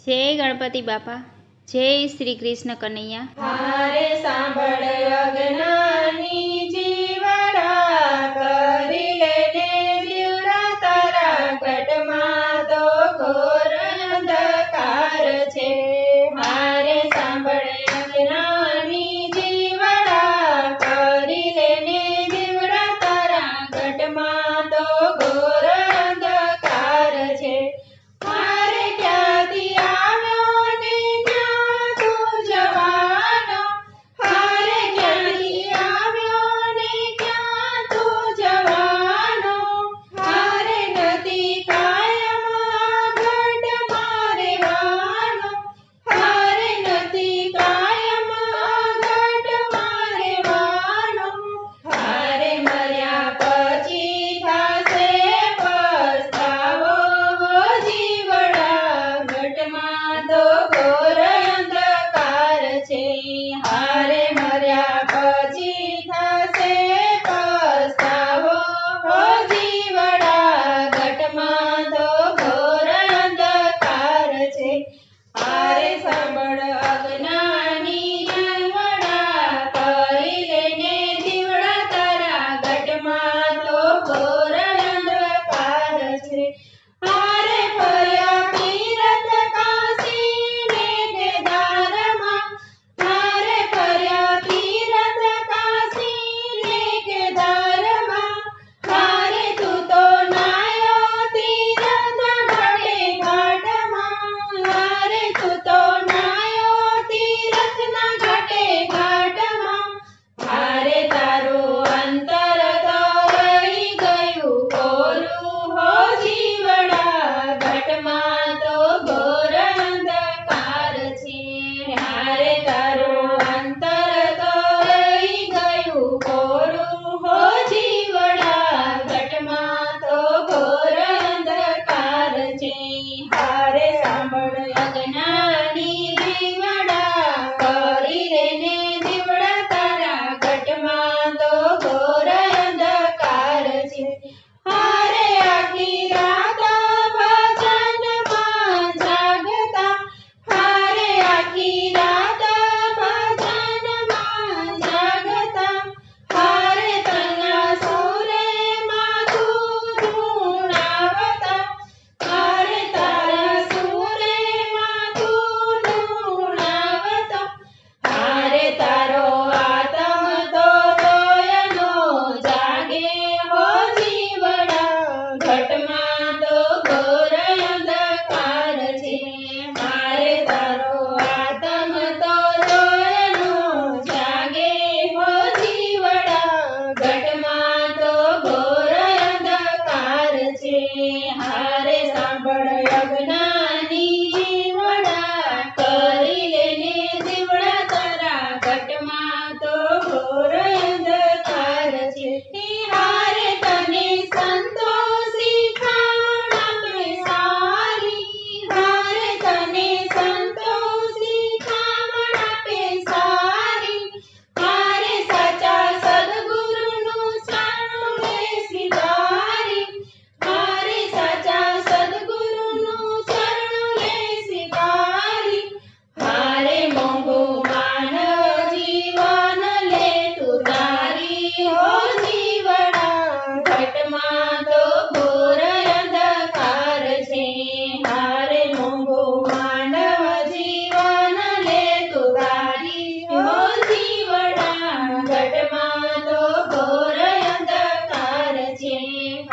જય ગણપતિ બાપા, જય શ્રી કૃષ્ણ કનૈયા। હારે સાંભળ અજ્ઞાની જીવડા, કરી લેને દીવડા તારા ઘટમાં તો ઘોર અંધકાર છે। હારે સાંભળ અજ્ઞાની જીવડા, કરી લેને દીવડા તારા ઘટમાં તો ઘોર અંધકાર છે। હારે ક્યાંથી આવ્યો ને ક્યાં તું જવાનો, હારે ક્યાંથી આવ્યો ને ક્યાં તું જવાનો, હારે નથી કાયમ આ ઘટમાં રહેવાનો, હારે નથી કાયમ આ ઘટમાં રહેવાનો, હારે મર્યા પછી થાશે પસ્તાવો જીવડા, ઘટમાં તો ઘોર અંધકાર છે। હારે મર્યા પછી થાશે પસ્તાવો જીવડા, ઘટમાં તો ઘોર અંધકાર છે। હારે સાંભળ અજ્ઞાની જીવડા, કરી લેને દીવડા તારા ઘટમાં તો ઘોર અંધકાર છે। હારે ફર્યા તીરથ કાશી ને કેદારમાં, હારે ફર્યા તીરથ કાશી ને કેદારમાં, હારે તું તો નાયો તીરથ ઘાટે ઘાટમાં, હારે તું તો નાયો તીરથના ઘાટે ઘાટમાં, હારે તારું અંતર તો રહી ગયું કોરું હો જીવડા, ઘટમાં તો ઘોર અંધકાર છે। હારે તારું અંતર તો રહી ગયું કોરું હો જીવડા, ઘટમાં તો ઘોર અંધકાર છે। હારે સાંભળ અજ્ઞાની જીવડા, કરી લેને દીવડા તારા ઘટમાં તો ઘોર અંધકાર છે। હારે આખી રાત ભજનમાં જાગતા, હારે આખી રાત ભજનમાં જાગતા, હારે તના સુરે માથું ધૂણાવતા, હારે તારા સુરે માથું ધૂણાવતા, હારે તારો આત્મ તો તોયનો જાગે હો જીવડા, ઘટમાં તો ઘોર અંધકાર છે। હારે તારો આત્મ તો તોયનો જાગે હો જીવડા, ઘટમાં તો ઘોર અંધકાર છે। હારે સાંભળ અજ્ઞાની જીવડા, કરી લેને દીવડા તારા ઘટમાં તો ઘોર અંધકાર છે। હારે તને સંતોષી ખામણ આપે સારી, હારે તને સંતોષી ખામણ આપે સારી, હારે સાચા સદગુરુનું શરણું લે સ્વીકારી, હારે સાચા સદગુરુનું શરણું લે સ્વીકારી, હારે મોંઘું માનવ જીવન લે તું તારી હો જીવડા, ઘટમાં તો ઘોર અંધકાર છે। હારે મોંઘું માનવ જીવન લે તું તારી હો જીવડા, ઘટમાં તો ઘોર અંધકાર છે।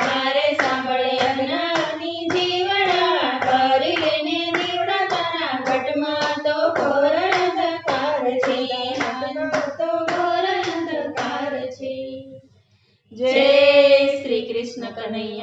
હારે સાંભળ અજ્ઞાની જીવડા, કરી લેને દીવડા તારા ઘટમાં તો ઘોર અંધકાર છે। ઘટમાં તો ઘોર અંધકાર છે। જય શ્રી કૃષ્ણ કનૈયા।